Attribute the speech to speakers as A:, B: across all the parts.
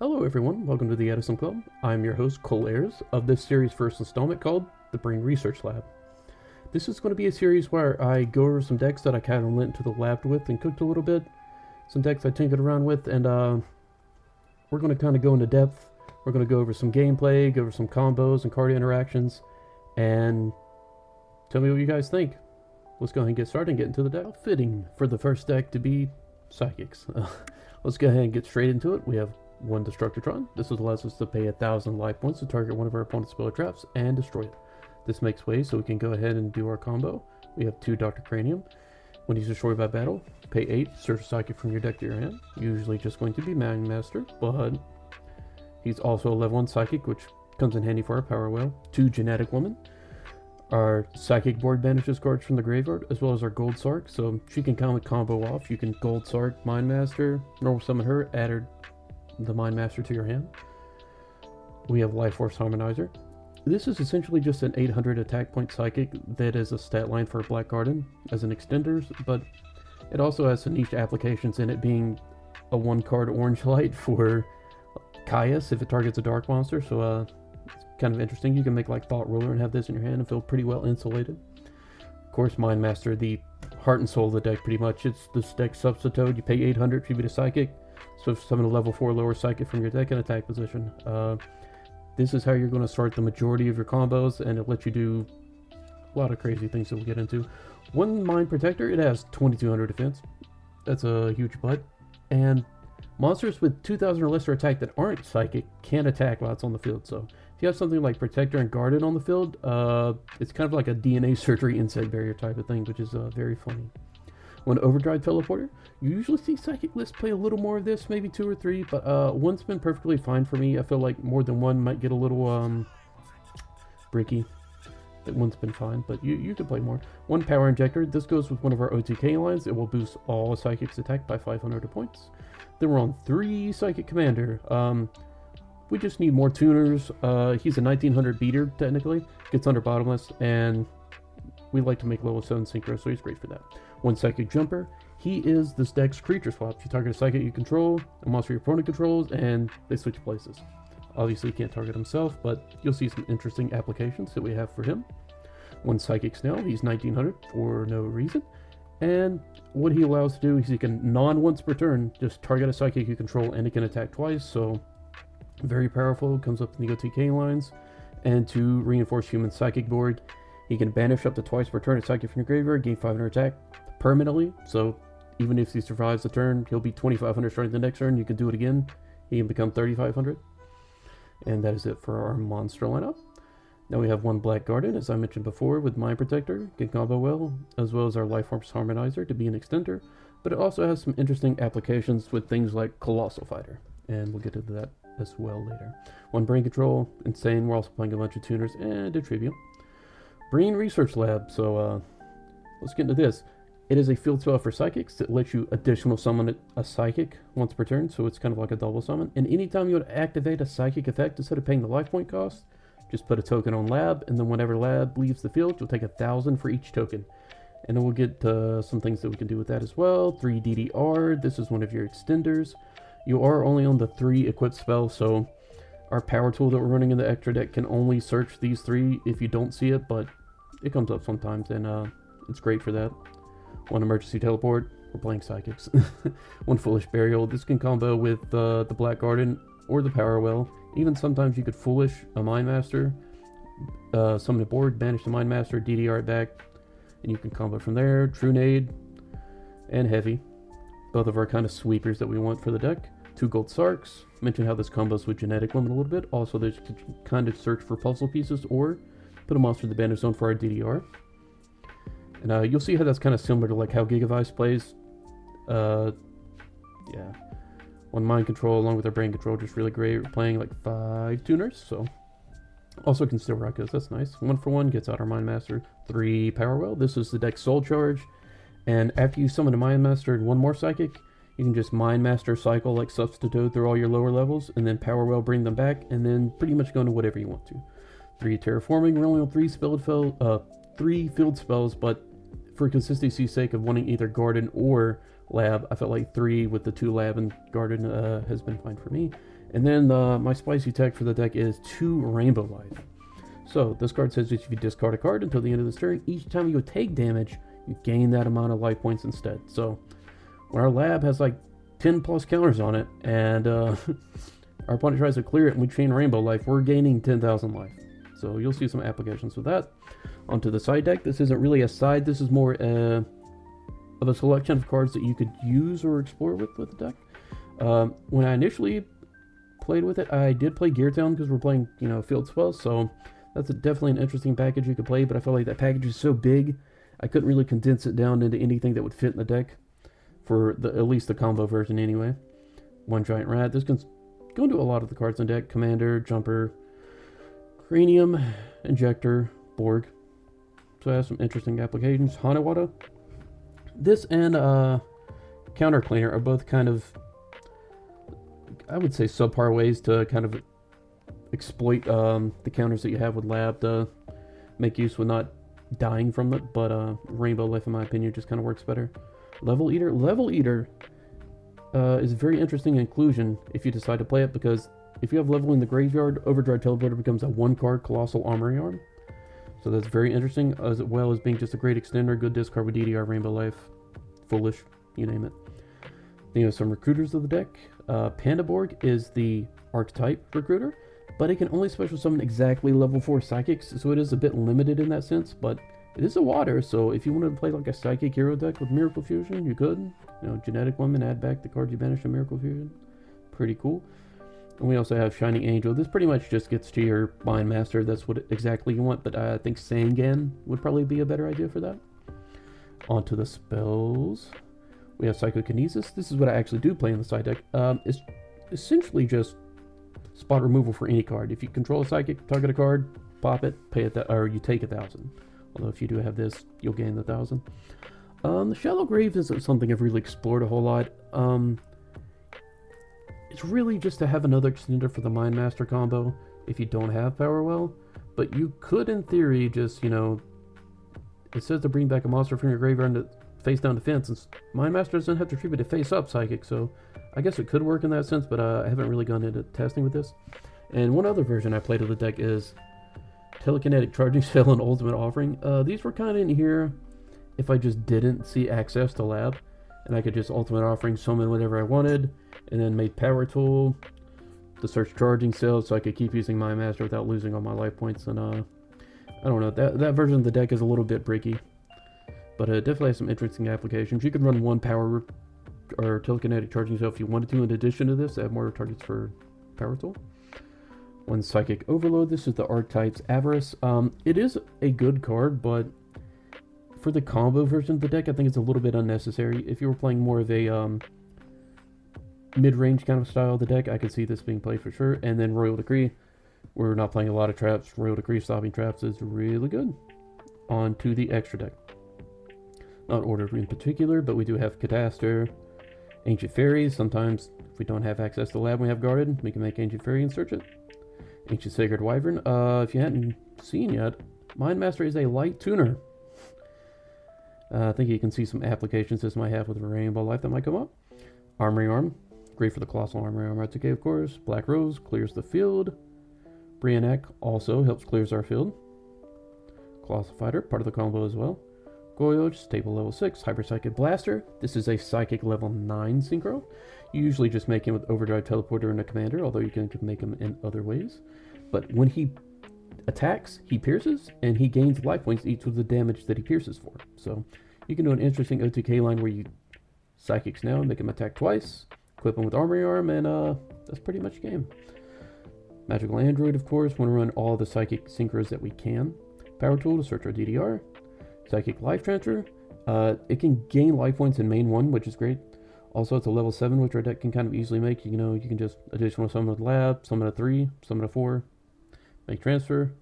A: Hello everyone, welcome to the Edison Club. I'm your host, Kole Ayers, of this series' first installment called The Brain Research Lab. This is going to be a series where I go over some decks that I kind of went into the lab with and cooked a little bit. Some decks I tinkered around with, and we're going to kind of go into depth. We're going to go over some gameplay, go over some combos and card interactions, and tell me what you guys think. Let's go ahead and get started and get into the deck. Fitting for the first deck to be Psychics. Let's go ahead and get straight into it. We have one Destructotron. This allows us to pay 1,000 life points to target one of our opponent's spell traps and destroy it. This makes way so we can go ahead and do our combo. We have 2 Dr. Cranium. When he's destroyed by battle, pay 8, search a psychic from your deck to your hand. Usually just going to be Mind Master, but he's also a level 1 psychic, which comes in handy for our Power Whale. 2 Genetic Woman. Our Psychic board banishes cards from the graveyard, as well as our Gold Sark, so she can kind of combo off. You can Gold Sark, Mind Master, normal summon her, add her the Mind Master to your hand. We have Life Force Harmonizer. This is essentially just an 800 attack point psychic that is a stat line for Black Garden as an extenders, but it also has some niche applications in it, being a 1-card orange light for Caius if it targets a dark monster, so it's kind of interesting. You can make like Thought Ruler and have this in your hand and feel pretty well insulated. Of course, Mind Master, the heart and soul of the deck pretty much. It's this deck substitute. You pay 800 to be a psychic. So summon a level 4 lower psychic from your deck in attack position. This is how you're going to start the majority of your combos, and it lets you do a lot of crazy things that we'll get into. 1 Mind Protector, it has 2200 defense. That's a huge butt. And monsters with 2000 or lesser attack that aren't psychic can't attack while it's on the field. So if you have something like Protector and Guardian on the field, it's kind of like a DNA surgery insect barrier type of thing, which is very funny. 1 Overdrive Teleporter. You usually see Psychic lists play a little more of this, maybe 2 or 3, but 1's been perfectly fine for me. I feel like more than 1 might get a little bricky. That 1's been fine, but you could play more. 1 Power Injector. This goes with one of our OTK lines. It will boost all Psychics attack by 500 points. Then we're on 3 Psychic Commander. We just need more tuners. He's a 1900 beater, technically. Gets under Bottomless, and we like to make level 7 synchro, so he's great for that. 1 Psychic Jumper. He is this deck's creature swaps. You target a psychic you control, a monster your opponent controls, and they switch places. Obviously, he can't target himself, but you'll see some interesting applications that we have for him. 1 Psychic Snail. He's 1900 for no reason. And what he allows to do is he can, once per turn, just target a psychic you control, and it can attack twice, so very powerful. Comes up in the OTK lines. And 2 Reinforced Human Psychic board. He can banish up to twice per turn a psychic from your graveyard, gain 500 attack permanently. So even if he survives the turn, he'll be 2500 starting the next turn. You can do it again. He can become 3500. And that is it for our monster lineup. Now we have 1 Black Garden, as I mentioned before, with Mind Protector, can combo well, as well as our Life Force Harmonizer to be an extender. But it also has some interesting applications with things like Colossal Fighter. And we'll get into that as well later. 1 Brain Control, Insane. We're also playing a bunch of tuners and a Trivium. Brain Research Lab. So let's get into this. It is a field spell for psychics that lets you additional summon a psychic once per turn, so it's kind of like a double summon. And anytime you would activate a psychic effect, instead of paying the life point cost, just put a token on lab, and then whenever lab leaves the field, you'll take 1,000 for each token. And then we'll get some things that we can do with that as well. 3 DDR. This is one of your extenders. You are only on the 3 equipped spells, so our power tool that we're running in the extra deck can only search these 3 if you don't see it, but it comes up sometimes, and it's great for that. 1 Emergency Teleport. We're playing Psychics. 1 Foolish Burial. This can combo with the Black Garden or the Power Well. Even sometimes you could Foolish a Mind Master, summon a board, banish the Mind Master, DDR it back, and you can combo from there. True Nade and Heavy. Both of our kind of sweepers that we want for the deck. 2 Gold Sarks. Mention how this combos with Genetic Woman a little bit. Also, there's kind of search for puzzle pieces or put a monster in the banish zone for our DDR. And you'll see how that's kind of similar to like how Gigavice plays. Yeah. 1 Mind Control along with our Brain Control, just really great. We're playing like 5 tuners, so also can still rock us. That's nice. 1 for 1 gets out our Mind Master. 3 Power Well. This is the deck's Soul Charge, and after you summon a Mind Master and 1 more Psychic, you can just Mind Master cycle, like substitute through all your lower levels, and then Power Well bring them back, and then pretty much go into whatever you want to. 3 Terraforming. We're only on 3 field spells, but for consistency's sake of wanting either Garden or lab. I felt like 3 with the 2 lab and guarded has been fine for me. And then my spicy tech for the deck is 2 Rainbow Life. So this card says if you discard a card until the end of this turn, each time you take damage, you gain that amount of life points instead. So when our lab has like 10 plus counters on it, and our opponent tries to clear it and we chain Rainbow Life, we're gaining 10,000 life. So you'll see some applications with that. Onto the side deck. This isn't really a side, this is more of a selection of cards that you could use or explore with the deck. When I initially played with it, I did play Gear Town because we're playing, field spells, so that's definitely an interesting package you could play, but I felt like that package is so big, I couldn't really condense it down into anything that would fit in the deck, for at least the combo version anyway. 1 Giant Rat. This can go into a lot of the cards in deck. Commander, Jumper, Cranium, Injector, Borg. So it has some interesting applications. Hanawada. This and Counter Cleaner are both kind of, I would say, subpar ways to kind of exploit the counters that you have with Lab to make use with not dying from it, but Rainbow Life, in my opinion, just kind of works better. Level Eater. Level Eater is a very interesting inclusion if you decide to play it, because if you have Level in the graveyard, Overdrive Teleporter becomes a 1-card Colossal Armory Arm. So that's very interesting, as well as being just a great extender, good discard with DDR, Rainbow Life, Foolish, you name it. Then you have some recruiters of the deck. Pandaborg is the archetype recruiter, but it can only special summon exactly level 4 psychics, so it is a bit limited in that sense, but it is a water, so if you wanted to play like a psychic hero deck with Miracle Fusion, you could. Genetic Woman, add back the cards you banished in Miracle Fusion. Pretty cool. And we also have Shining Angel. This pretty much just gets to your Mind Master. That's what exactly you want, but I think Sangan would probably be a better idea for that. Onto the spells. We have Psychokinesis. This is what I actually do play in the side deck. It's essentially just spot removal for any card. If you control a psychic, target a card, pop it, pay it, or you take 1,000. Although if you do have this, you'll gain the 1,000. The Shallow Grave isn't something I've really explored a whole lot. It's really just to have another extender for the Mind Master combo if you don't have Power Well. But you could, in theory, just, it says to bring back a monster from your graveyard to face down defense, and Mind Master doesn't have to treat it to face up psychic, so I guess it could work in that sense, but I haven't really gone into testing with this. And one other version I played of the deck is Telekinetic Charging Cell and Ultimate Offering. These were kind of in here if I just didn't see access to Lab, and I could just Ultimate Offering summon whatever I wanted, and then made Power Tool to search Charging Cells so I could keep using my Master without losing all my life points. And I don't know, that version of the deck is a little bit bricky, but it definitely has some interesting applications. You can run 1 Power or Telekinetic Charging Cell if you wanted to, in addition to this, add more targets for Power Tool. 1 Psychic Overload. This is the Archetypes Avarice. It is a good card, but for the combo version of the deck, I think it's a little bit unnecessary. If you were playing more of a mid-range kind of style of the deck, I could see this being played for sure. And then Royal Decree. We're not playing a lot of traps. Royal Decree stopping traps is really good. On to the extra deck. Not ordered in particular, but we do have Cataster, Ancient Fairies. Sometimes, if we don't have access to Lab we have guarded, we can make Ancient Fairy and search it. Ancient Sacred Wyvern. If you hadn't seen yet, Mind Master is a light tuner. I think you can see some applications this might have with Rainbow Life that might come up. Armory Arm. Great for the Colossal Armory Arm R2K, of course. Black Rose clears the field. Brianek also helps clears our field. Colossal Fighter, part of the combo as well. Goyoj, stable level 6. Hyper Psychic Blaster. This is a Psychic level 9 synchro. You usually just make him with Overdrive Teleporter and a Commander, although you can make him in other ways. But when he attacks, he pierces, and he gains life points each with the damage that he pierces for. So you can do an interesting OTK line where you Psychics now, make him attack twice, equip him with Armory Arm, and that's pretty much the game. Magical Android, of course, want to run all the Psychic synchros that we can. Power Tool to search our DDR. Psychic Life Transfer. It can gain life points in main 1, which is great. Also, it's a level 7, which our deck can kind of easily make. You can just additional summon with Lab, summon a 3, summon a 4, make transfer.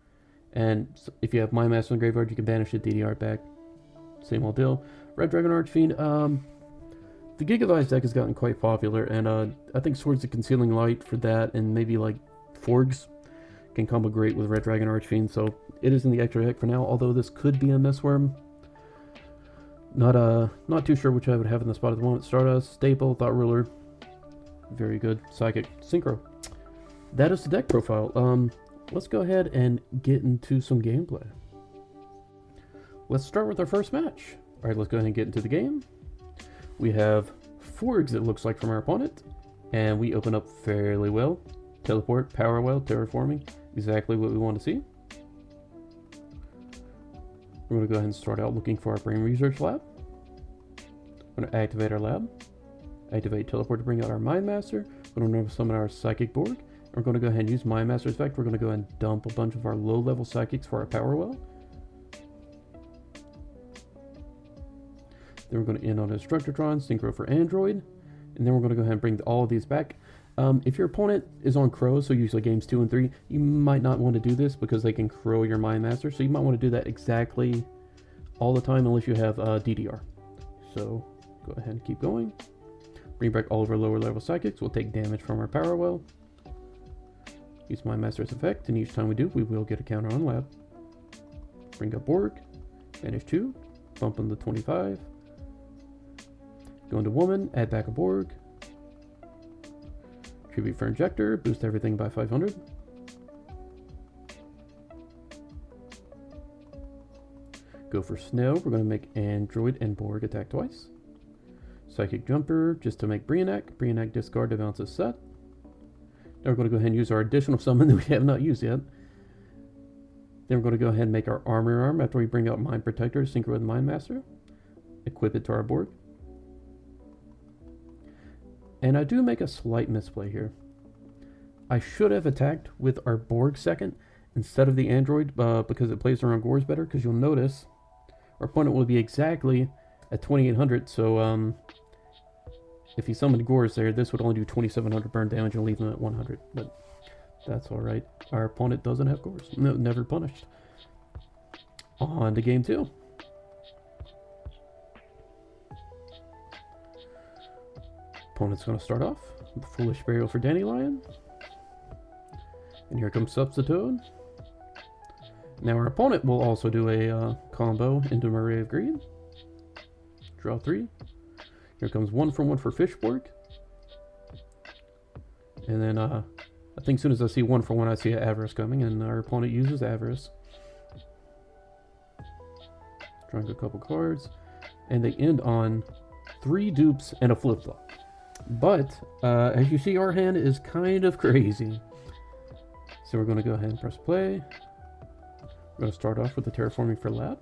A: And if you have Mind Master in the graveyard, you can banish it, DDR back. Same old deal. Red Dragon Archfiend. The Gigavice deck has gotten quite popular, and I think Swords of Concealing Light for that, and maybe like Forgs can combo great with Red Dragon Archfiend, so it is in the extra deck for now, although this could be a Messworm. Not too sure which I would have in the spot at the moment. Stardust, Staple, Thought Ruler. Very good. Psychic, Synchro. That is the deck profile. Let's go ahead and get into some gameplay. Let's start with our first match. Alright, let's go ahead and get into the game. We have Forgs, it looks like, from our opponent. And we open up fairly well. Teleport, Power Well, Terraforming. Exactly what we want to see. We're going to go ahead and start out looking for our Brain Research Lab. We're going to activate our lab. Activate Teleport to bring out our Mind Master. We're going to summon our Psychic Borg. We're going to go ahead and use Mind Master's effect. We're going to go ahead and dump a bunch of our low-level Psychics for our Power Well. Then we're going to end on a Destructotron, Synchro for Android. And then we're going to go ahead and bring all of these back. If your opponent is on Crow, so usually games 2 and 3, you might not want to do this because they can Crow your Mind Master. So you might want to do that exactly all the time unless you have DDR. So go ahead and keep going. Bring back all of our lower level Psychics. We'll take damage from our Power Well. Use Mind Master's effect, and each time we do, we will get a counter on Lab. Bring up Borg. Banish 2. Bump on the 25. Go into Woman. Add back a Borg. Tribute for Injector, boost everything by 500. Go for Snow, we're going to make Android and Borg attack twice. Psychic Jumper, just to make Brionac discard to bounce a set. Now we're going to go ahead and use our additional summon that we have not used yet. Then we're going to go ahead and make our Armor Arm after we bring out Mind Protector, Synchro with Mind Master. Equip it to our Borg. And I do make a slight misplay here. I should have attacked with our Borg second instead of the Android because it plays around Gores better, because you'll notice our opponent will be exactly at 2800, so if he summoned Gores there, this would only do 2700 burn damage and leave him at 100, but that's alright. Our opponent doesn't have Gores. No, never punished. On to game 2. Opponent's going to start off with Foolish Burial for Dandelion. And here comes Substitute. Now our opponent will also do a combo into Array of Greed. Draw 3. Here comes 1 for 1 for Fishborg. And then I think as soon as I see 1 for 1, I see an Avarice coming, and our opponent uses Avarice. Drawing a couple cards. And they end on 3 dupes and a flip-flop. But, as you see, our hand is kind of crazy. So we're going to go ahead and press play. We're going to start off with the Terraforming for Lab.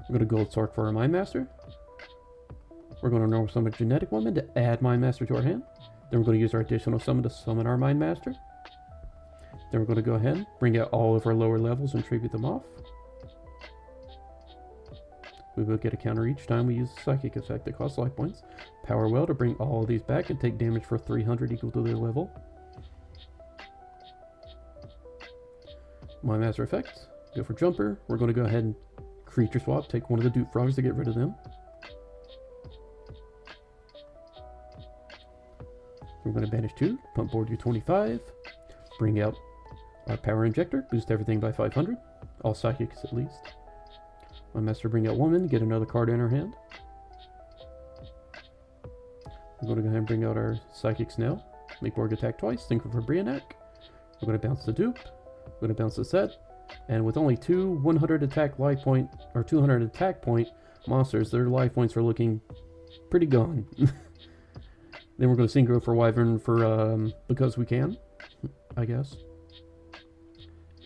A: We're going to Gold Sark for our Mind Master. We're going to normal summon Genetic Woman to add Mind Master to our hand. Then we're going to use our additional summon to summon our Mind Master. Then we're going to go ahead and bring out all of our lower levels and tribute them off. We will get a counter each time we use a Psychic effect that costs life points. Power Well to bring all of these back and take damage for 300 equal to their level. Mind Master effect. Go for Jumper. We're going to go ahead and Creature Swap. Take one of the Dupe Frogs to get rid of them. We're going to banish 2. Pump board you 25. Bring out our Power Injector. Boost everything by 500. All Psychics at least. My Master bring out Woman, get another card in her hand. We're going to go ahead and bring out our Psychics now. Make Borg attack twice, Synchro for Brionac. We're going to bounce the dupe. We're going to bounce the set. And with only 2 100 attack life point, or 200 attack point monsters, their life points are looking pretty gone. Then we're going to Synchro for Wyvern for, because we can, I guess.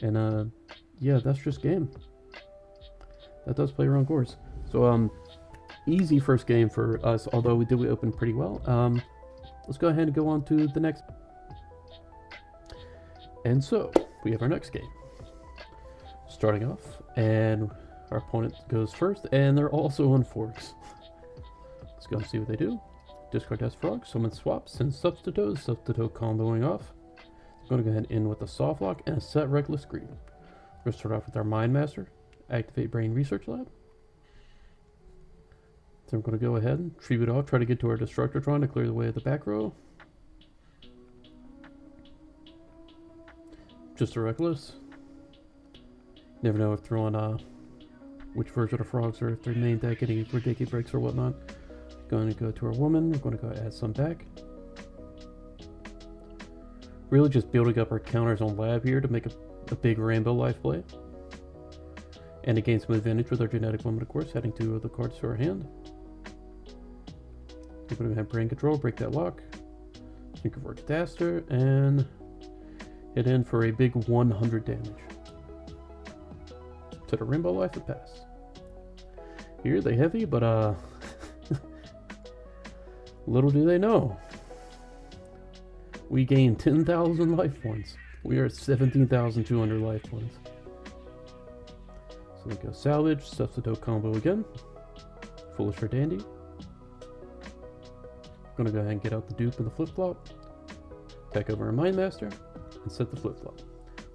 A: And, yeah, that's just game. That does play around Gores. So, easy first game for us, although we open pretty well. Let's go ahead and go on to the next. And so, we have our next game. Starting off, and our opponent goes first, and they're also on Forks. Let's go and see what they do. Discard S Frog, summon Swap, send Substitute comboing off. I'm going to go ahead and end with a Soft Lock and a Set Reckless Greed. We're going to start off with our Mind Master. Activate Brain Research Lab. So we're going to go ahead and tribute off, try to get to our Destructotron to clear the way of the back row. Just a Reckless. Never know if throwing which version of frogs are if their main deck getting Regeki breaks or whatnot. Going to go to our woman. We're going to go add some back. Really just building up our counters on lab here to make a big rainbow life play. And to gain some advantage with our genetic woman, of course, adding 2 of the cards to our hand. We're going to have brain control, break that lock. Synchro for Catastrophe, and hit in for a big 100 damage. To the rainbow life and pass. Here they heavy, but little do they know. We gain 10,000 life points. We are at 17,200 life points. So we go salvage, substitute combo again. Foolish for dandy. Gonna go ahead and get out the dupe and the flip flop. Attack over our Mind Master and set the flip flop.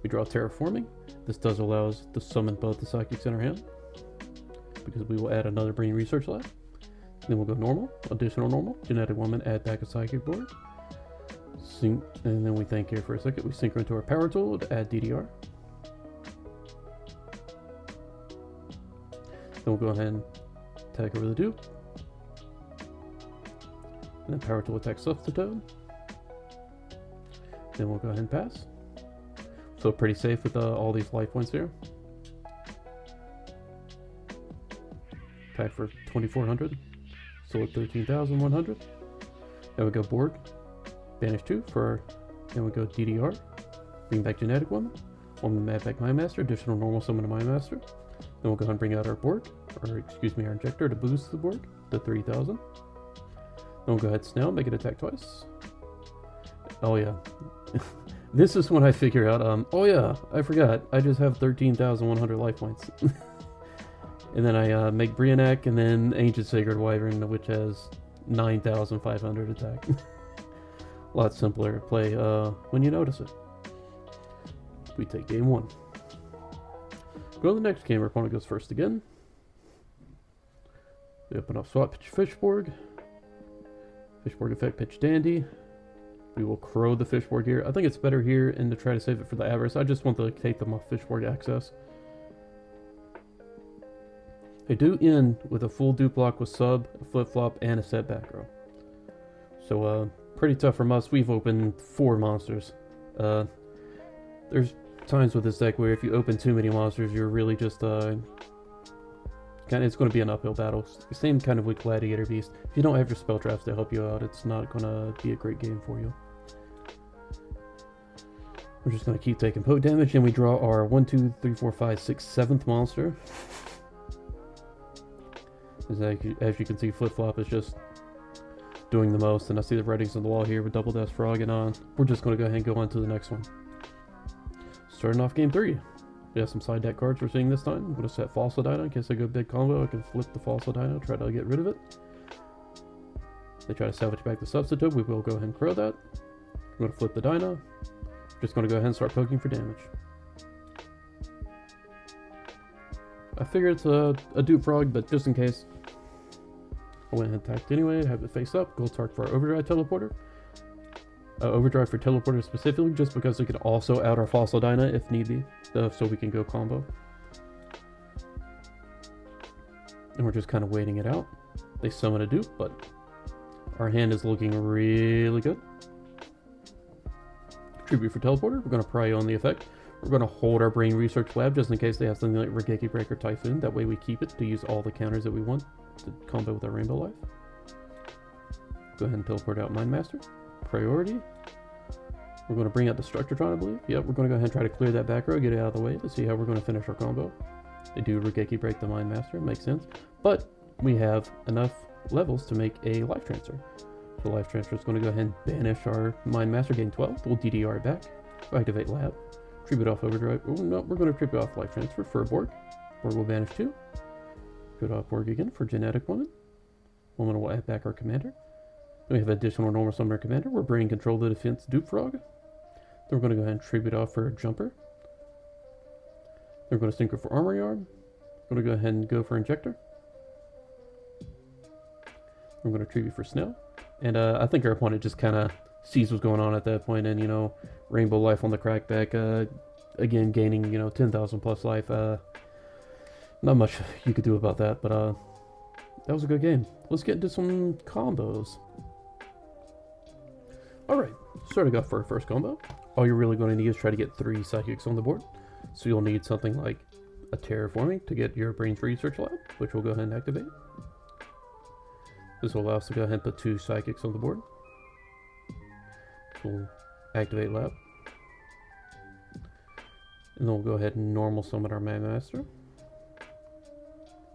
A: We draw Terraforming. This does allow us to summon both the psychics in our hand, because we will add another Brain Research Lab. Then we'll go normal, additional normal, genetic woman, add back a psychic board. And then we think here for a second, we synchro into our power tool to add DDR. Then we'll go ahead and attack over the dupe. And then power tool attack substitute. Then we'll go ahead and pass. So pretty safe with all these life points here. Attack for 2,400. Still at 13,100. Then we go Borg. Banish 2 for, then we go DDR, bring back Genetic Woman, Woman add back Mind Master, additional normal summon to Mind Master. Then we'll go ahead and bring out our Borg, or excuse me, our Injector to boost the Borg to 3,000. Then we'll go ahead and Snail, make it attack twice. Oh yeah, this is when I figure out, oh yeah, I forgot, I just have 13,100 life points. And then I make Brianak and then Ancient Sacred Wyvern, which has 9,500 attack. A lot simpler to play when you notice it. We take game 1. Go to the next game, our opponent goes first again. We open up Swap Pitch Fishborg. Fishborg effect Pitch Dandy. We will Crow the Fishborg here. I think it's better here and to try to save it for the Avarice. I just want to take them off Fishborg access. They do end with a full dupe block with sub, a flip flop, and a set back row. So pretty tough from us. We've opened 4 monsters. There's times with this deck where if you open too many monsters, you're really just it's going to be an uphill battle. Same kind of with Gladiator Beast. If you don't have your spell traps to help you out, it's not going to be a great game for you. We're just going to keep taking poke damage, and we draw our 1, 2, 3, 4, 5, 6, 7th monster. As you can see, Flip Flop is just doing the most, and I see the writings on the wall here with Double Death Frog, and we're just going to go ahead and go on to the next one. Starting off game 3. We have some side deck cards we're seeing this time. I'm going to set Falsa Dino in case I go big combo. I can flip the Falsa Dino, try to get rid of it. They try to salvage back the substitute. We will go ahead and crow that. I'm going to flip the Dino. Just going to go ahead and start poking for damage. I figure it's a dupe frog, but just in case, I went ahead and attacked anyway. Have it face up. Gold Tark for our Overdrive Teleporter. Overdrive for Teleporter specifically, just because we can also out our Fossil Dyna if need be, so we can go combo. And we're just kind of waiting it out. They summon a dupe, but our hand is looking really good. Tribute for Teleporter. We're going to pry on the effect. We're going to hold our Brain Research Lab just in case they have something like Regeki Breaker Typhoon. That way we keep it to use all the counters that we want to combo with our Rainbow Life. Go ahead and teleport out Mind Master. Priority. We're going to bring out Destructotron, I believe. Yep, we're going to go ahead and try to clear that back row, get it out of the way to see how we're going to finish our combo. They do Regeki Break the Mind Master, makes sense. But we have enough levels to make a Life Transfer. So Life Transfer is going to go ahead and banish our Mind Master, gain 12. We'll DDR it back. Activate Lab. Tribute off Overdrive. Oh no, we're going to tribute off Life Transfer for a Borg. Borg will banish 2. Tribute off Borg again for Genetic Woman. Woman will add back our Commander. We have additional normal summoner commander. We're bringing control the defense Dupe Frog. Then we're going to go ahead and tribute off for Jumper. Then we're going to synchro for Armory Arm. We're going to go ahead and go for Injector. We're going to tribute for Snail. And I think our opponent just kind of sees what's going on at that point, and, you know, Rainbow Life on the crackback. Again, gaining, you know, 10,000 plus life. Not Not much you could do about that, but that was a good game. Let's get into some combos. Alright, starting off for our first combo. All you're really going to need is try to get 3 psychics on the board. So you'll need something like a terraforming to get your Brains Research Lab, which we'll go ahead and activate. This will allow us to go ahead and put 2 psychics on the board. So we'll activate lab. And then we'll go ahead and normal summon our Mind Master.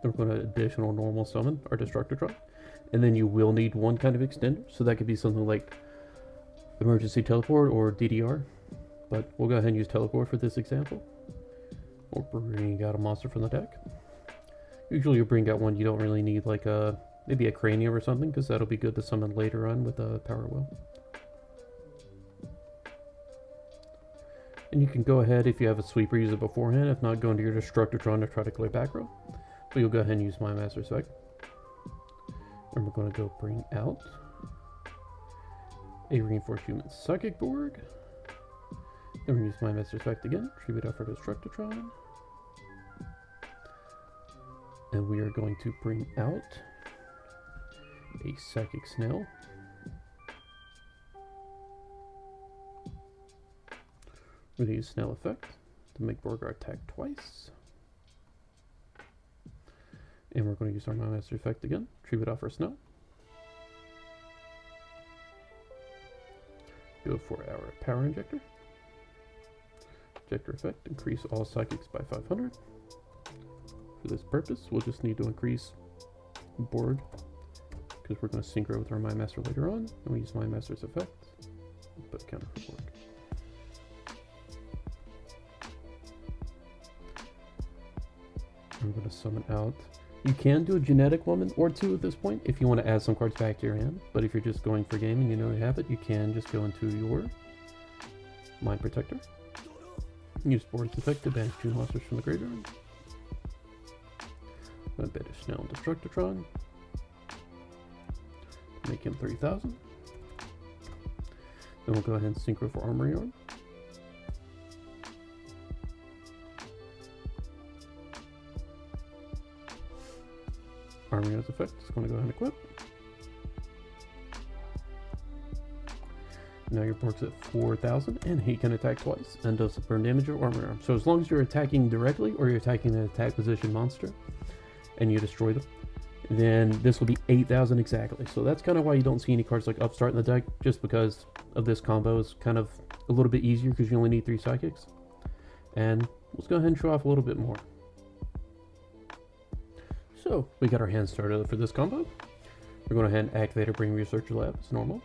A: Then we're going to additional normal summon our Destructotron. And then you will need one kind of extender, so that could be something like Emergency Teleport or DDR. But we'll go ahead and use Teleport for this example. Or bring out a monster from the deck. Usually you bring out one you don't really need, like maybe a Cranium or something, because that'll be good to summon later on with a Power Will. And you can go ahead, if you have a sweeper, use it beforehand. If not, go into your Destructotron to try to clear back row. But you'll go ahead and use my Master's Effect. And we're going to go bring out a Reinforced Human Psychic board. Then we're going to use my Master's Effect again, tribute out for Destructotron. And we are going to bring out a Psychic Snail. We're going to use Snail Effect to make Borgar attack twice. And we're going to use our Master Effect again, tribute off our Snow. Go for our Power Injector. Injector Effect, increase all Psychics by 500. For this purpose, we'll just need to increase board, because we're going to synchro with our Mind Master later on, and we use Mind Master's Effect. We'll put counter for board. I'm going to summon out. You can do a Genetic Woman or 2 at this point if you want to add some cards back to your hand, but if you're just going for game and you know you have it, you can just go into your Mind Protector. Use Board's Effect to banish 2 monsters from the graveyard. I'm going to banish Snail and Destructotron. Make him 3,000. Then we'll go ahead and synchro for Armory Arm. Armory Arm's effect is going to go ahead and equip. Now your Borg's at 4,000, and he can attack twice and does burn damage or Armory Arm. So as long as you're attacking directly or you're attacking an attack position monster and you destroy them, then this will be 8,000 exactly. So that's kind of why you don't see any cards like Upstart in the deck, just because of this combo is kind of a little bit easier because you only need 3 psychics. And let's go ahead and show off a little bit more. So we got our hand started for this combo. We're going to ahead and activate our Brain Researcher Lab as normal.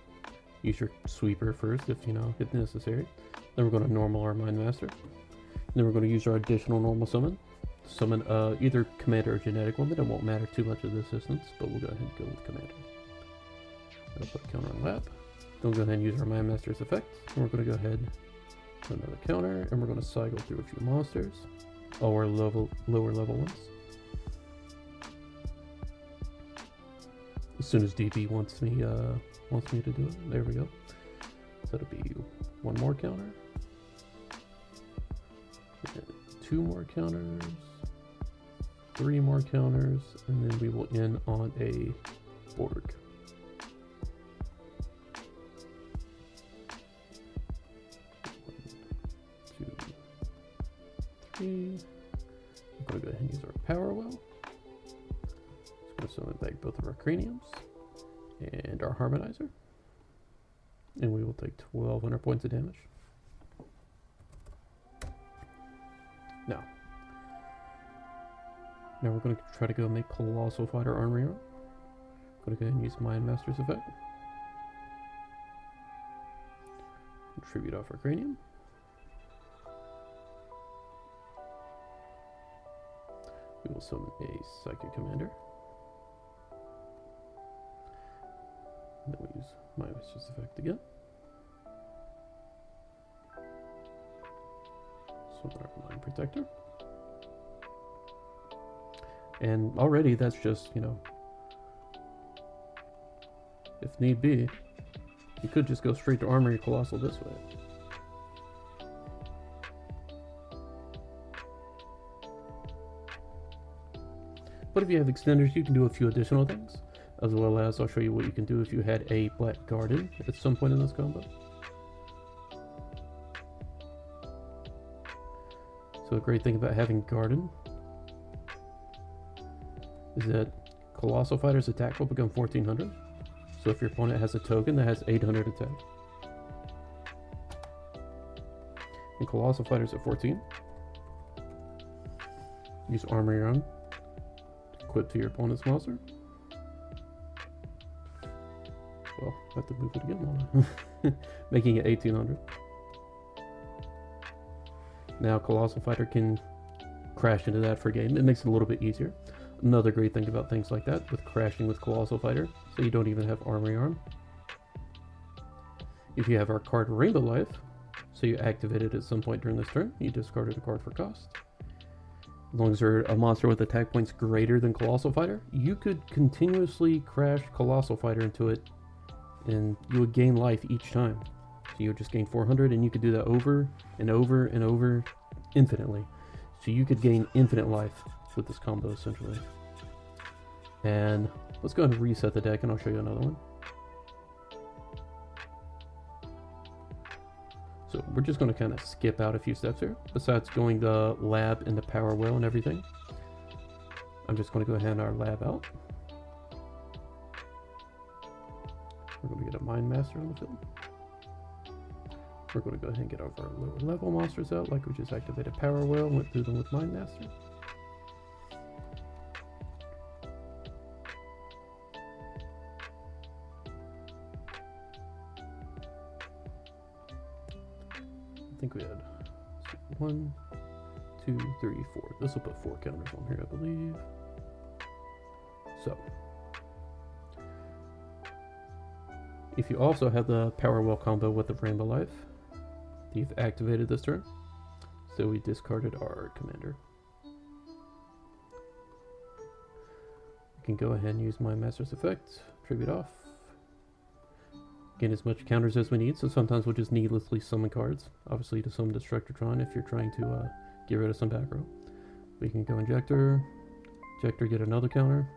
A: Use your sweeper first if necessary. Then we're going to normal our Mind Master. Then we're going to use our additional normal summon. Summon either Commander or Genetic Woman. It won't matter too much of the assistance, but we'll go ahead and go with Commander. I'll put a counter on lap. Then we'll go ahead and use our Mind Master's effect. And we're going to go ahead and put another counter, and we're going to cycle through a few monsters. All our lower level ones. As soon as DB wants me to do it. There we go. So it'll be 1 more counter. And 2 more counters. 3 more counters. And then we will end on a Borg. 1, 2, 3. I'm going to go ahead and use our Power Well. Just going to summon back both of our Craniums and our Harmonizer, and we will take 1,200 points of damage. Now we're going to try to go make Colossal Fighter Armory Arm. Going to go ahead and use Mind Master's effect. Tribute off our Cranium. We will summon a Psychic Commander. Then we use my Master's effect again. Summon our Mind Protector. And already that's just, if need be, you could just go straight to Armory Colossal this way. But if you have extenders, you can do a few additional things, as well as I'll show you what you can do if you had a black garden at some point in this combo. So a great thing about having garden is that Colossal Fighter's attack will become 1400. So if your opponent has a token that has 800 attack, and Colossal Fighter's at 14, use Armory Run, equip to your opponent's monster. Well, I have to move it again, making it 1800. Now Colossal Fighter can crash into that for a game. It makes it a little bit easier. Another great thing about things like that with crashing with Colossal Fighter, so you don't even have Armory Arm. If you have our card Rainbow Life, so you activate it at some point during this turn, you discarded a card for cost. As long as you're a monster with attack points greater than Colossal Fighter, you could continuously crash Colossal Fighter into it, and you would gain life each time. So you would just gain 400, and you could do that over and over and over infinitely. So you could gain infinite life with this combo, essentially. And let's go ahead and reset the deck, and I'll show you another one. So we're just going to kind of skip out a few steps here. Besides going the lab and the power well and everything, I'm just going to go ahead and our lab out. We're going to get a Mind Master on the field. We're going to go ahead and get our lower level monsters out, like we just activated Power Well, went through them with Mind Master. I think we had 1, 2, 3, 4. This will put 4 counters on here, I believe. So, if you also have the Power Well combo with the Rainbow Life, you've activated this turn. So we discarded our commander. You can go ahead and use my Master's Effect, tribute off. Gain as much counters as we need, so sometimes we'll just needlessly summon cards. Obviously to summon Destructotron if you're trying to get rid of some back row. We can go Injector, get another counter.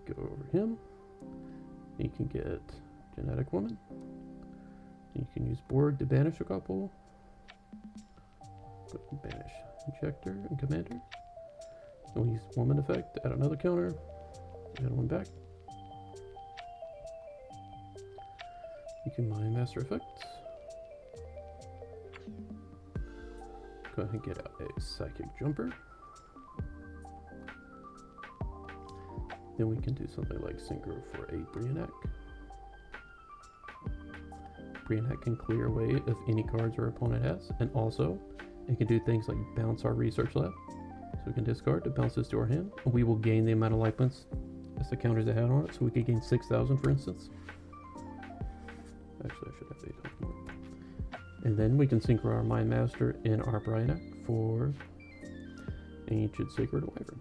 A: Go over him. You can get Genetic Woman. You can use Borg to banish a couple. Banish Injector and Commander. And we use Woman effect to add another counter. Add one back. You can Mind Master effect. Go ahead and get out a Psychic Jumper. Then we can do something like Synchro for a Brionac. Brionac can clear away of any cards our opponent has, and also it can do things like bounce our Research Lab. So we can discard to bounce this to our hand, and we will gain the amount of life points as the counters it had on it. So we could gain 6,000 for instance. Actually, I should have 800 more. And then we can synchro our Mind Master in our Brionac for Ancient Sacred Wyvern.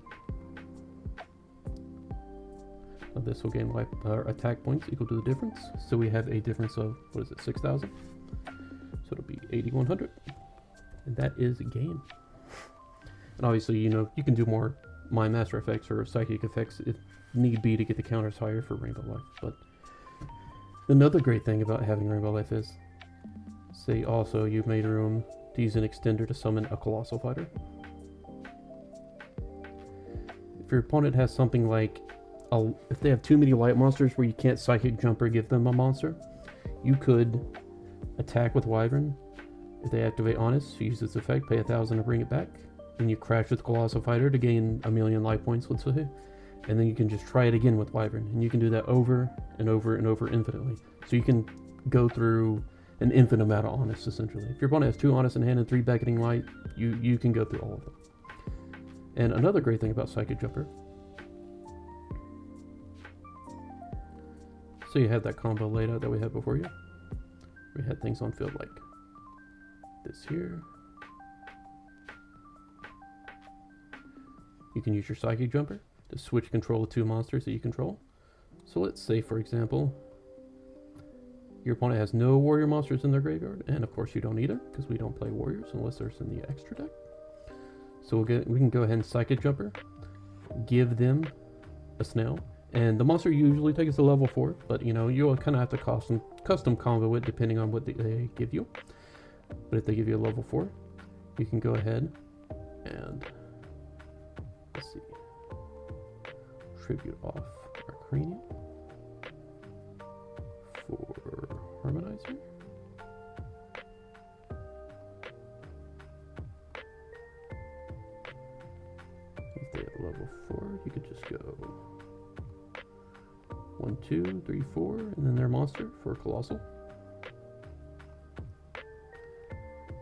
A: This will gain life attack points equal to the difference. So we have a difference of, what is it, 6,000? So it'll be 8,100. And that is a game. And obviously, you know, you can do more Mind Master effects or Psychic effects if need be to get the counters higher for Rainbow Life. But another great thing about having Rainbow Life is, say also you've made room to use an extender to summon a Colossal Fighter. If your opponent has something like, if they have too many light monsters where you can't Psychic Jump or give them a monster, you could attack with Wyvern. If they activate Honest, use its effect, pay 1,000 to bring it back. Then you crash with Colossal Fighter to gain 1,000,000 life points, let's say. And then you can just try it again with Wyvern. And you can do that over and over and over infinitely. So you can go through an infinite amount of Honest, essentially. If your opponent has 2 Honest in hand and 3 Beckoning Light, you can go through all of them. And another great thing about Psychic Jumper, so you have that combo laid out that we had before you. We had things on field like this here. You can use your Psychic Jumper to switch control of 2 monsters that you control. So let's say, for example, your opponent has no warrior monsters in their graveyard, and of course you don't either, because we don't play warriors unless there's in the extra deck. So we can go ahead and Psychic Jumper, give them a snail, and the monster usually takes a level 4, but you know, you'll kind of have to custom combo it depending on what they give you. But if they give you a level 4, you can go ahead and, let's see, tribute off our cranium for harmonizer. If they have level 4, you could just go 1, 2, 3, 4, and then their monster for Colossal.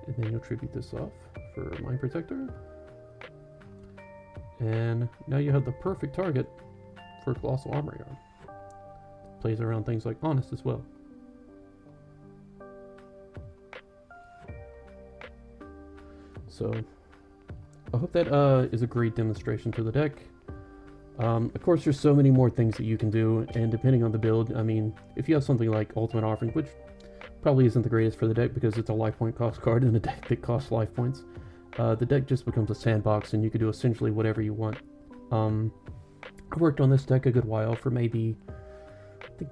A: And then you'll tribute this off for Mind Protector. And now you have the perfect target for Colossal Armory Arm. Plays around things like Honest as well. So I hope that is a great demonstration to the deck. Of course, there's so many more things that you can do, and depending on the build, I mean, if you have something like Ultimate Offering, which probably isn't the greatest for the deck because it's a life point cost card in a deck that costs life points, the deck just becomes a sandbox and you can do essentially whatever you want. I worked on this deck a good while, for maybe, I think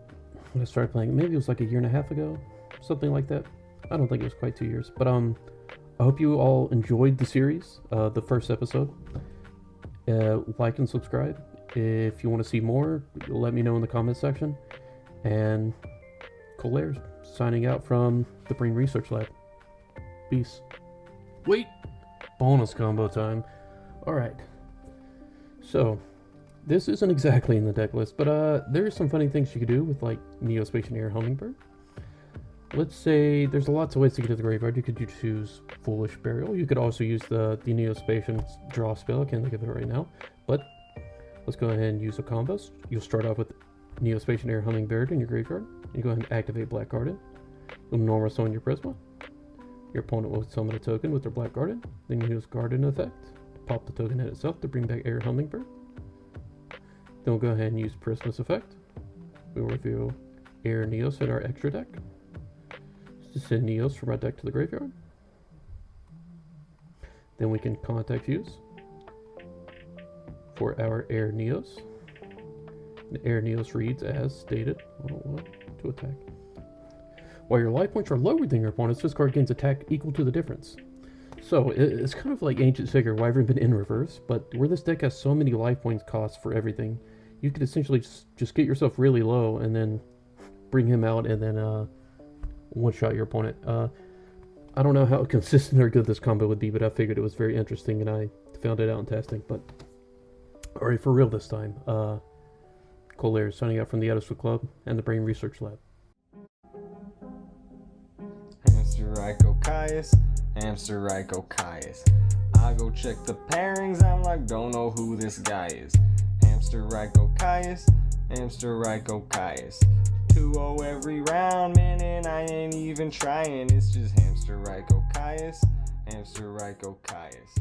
A: when I started playing, maybe it was like a year and a half ago, something like that. I don't think it was quite 2 years, but I hope you all enjoyed the series, the first episode. Like and subscribe. If you want to see more, let me know in the comment section. And Kole signing out from the Brain Research Lab. Peace. Wait! Bonus combo time. Alright. So, this isn't exactly in the deck list, but there's some funny things you could do with, like, Neospatial Air Hummingbird. Let's say there's lots of ways to get to the graveyard. You could choose Foolish Burial. You could also use the Neospatial draw spell. I can't think of it right now, but let's go ahead and use a combo. You'll start off with Neospatial Air Hummingbird in your graveyard. You go ahead and activate Black Garden. You'll normal summon your Prisma. Your opponent will summon a token with their Black Garden. Then you use Garden effect to pop the token in itself to bring back Air Hummingbird. Then we'll go ahead and use Prisma's effect. We'll reveal Air Neos in our extra deck to send Neos from our deck to the graveyard. Then we can contact Fuse for our Air Neos. The Air Neos reads as stated. To attack. While your life points are lower than your opponent's, this card gains attack equal to the difference. So it's kind of like Ancient Figure, Wyvern, but in reverse. But where this deck has so many life points costs for everything, you could essentially just get yourself really low and then bring him out and then one-shot your opponent. I don't know how consistent or good this combo would be, but I figured it was very interesting and I found it out in testing. But alright, for real this time. Kole signing out from the Edison Club and the Brain Research Lab.
B: Hamster Ryko Caius. I go check the pairings, I'm like, don't know who this guy is. Hamster Ryko Caius, Hamster Ryko Caius. 2-0 every round, man, and I ain't even trying. It's just Hamster Ryko Caius, Hamster Ryko Caius.